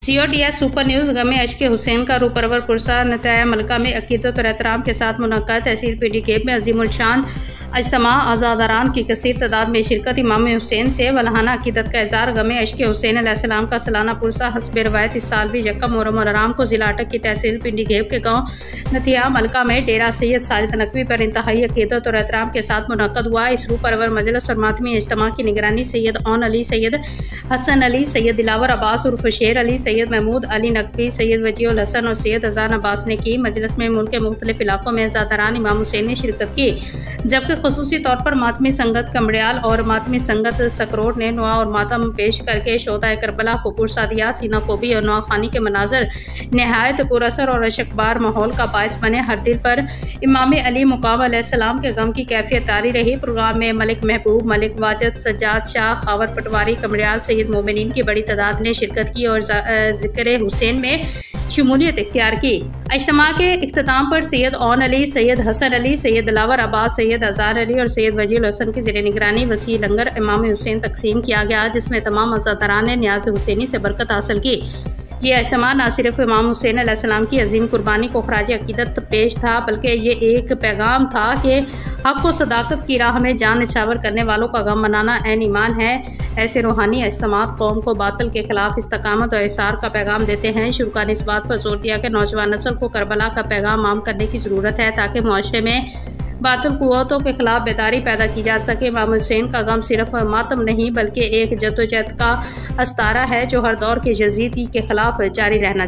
COTS super news गमे अश्क हुसैन का रूपरवर पुरसा नताया मलका में अकीदत और एहतराम के साथ मुनक्काद तहसील पीडी गेब में अजीमुल शान अज्तमा आज़ादारान की कसीर तादाद में शिरकत इमाम हुसैन से वलहाना अकीदत का इज़हार गमे अश्क हुसैन अलैहिस्सलाम का सालाना पुरसा हस्ब रवायत इस साल भी यकम मुहर्रम आराम को जिला अटक की तहसील पिंडी गेब के गाँव नतिया मलका में डेरा सैयद साजिद नकवी पर इंतहाई अकीदत और एहतराम के साथ मुनक्कद हुआ। इस रूपरवर मजलिस और मातमी इज्तिमा की निगरानी सैयद ओन अली, सैयद हसन अली, सैयद दिलावर अब्बास उर्फ शेर अली, सैयद महमूद अली नकवी, सैयद वजीउल हसन और सैयद अजान अब्बास ने की। मजलिस में मुल्क के मुख्तलिफ इलाकों में अज़ादारान इमाम हुसैन ने शिरकत की, जबकि खुसूसी तौर पर मातमी संगत कमड़ियाल और मातमी संगत सकरोट ने नुआ और मातम पेश करके शोदा करबला को पुरसा दिया। सीना कोबी और नौखानी के मनाजर नहायत पुरअसर और अशकबार माहौल का बायस बने। हर दिल पर इमाम अली मुकाम अलैहिस्सलाम के गम की कैफियत तारी रही। प्रोग्राम में मलिक महबूब, मलिक वाजिद, सज्जाद शाह, खावर पटवारी, कमड़ियाल सैयद मोमिनीन की बड़ी तादाद ने शिरकत की और ज़िक्र हुसैन में शमूलियत इख्तियार की। इज्तिमा के इख्तिताम पर सैयद ओन अली, सैयद हसन अली, सैयद दिलावर अब्बास, सैयद अजान अली और सैयद वजीउल हसन की ज़ेर निगरानी वसी लंगर इमाम हुसैन तकसीम किया गया, जिसमें तमाम अज़ादारान ने न्याज़ हुसैनी से बरकत हासिल की। ये इज्तिमा न सिर्फ इमाम हुसैन अलैहिस्सलाम की अजीम कुर्बानी को खराज अकीदत पेश था, बल्कि ये एक पैगाम था कि हक़ व सदाकत की राह में जान निछावर करने वालों का गम मनाना ऐन ईमान है। ऐसे रूहानी इज्तिमात कौम को बातिल के खिलाफ इस्तकामत और इसार का पैगाम देते हैं। शुरा ने इस बात पर जोर दिया कि नौजवान नस्ल को करबला का पैगाम आम करने की ज़रूरत है, ताकि मुआशरे में बातिल कुव्वतों के खिलाफ बेदारी पैदा की जा सके। इमाम हुसैन का गम सिर्फ मातम नहीं, बल्कि एक जद्दोजहद का अस्तारा है जो हर दौर की यजीदी के खिलाफ जारी रहना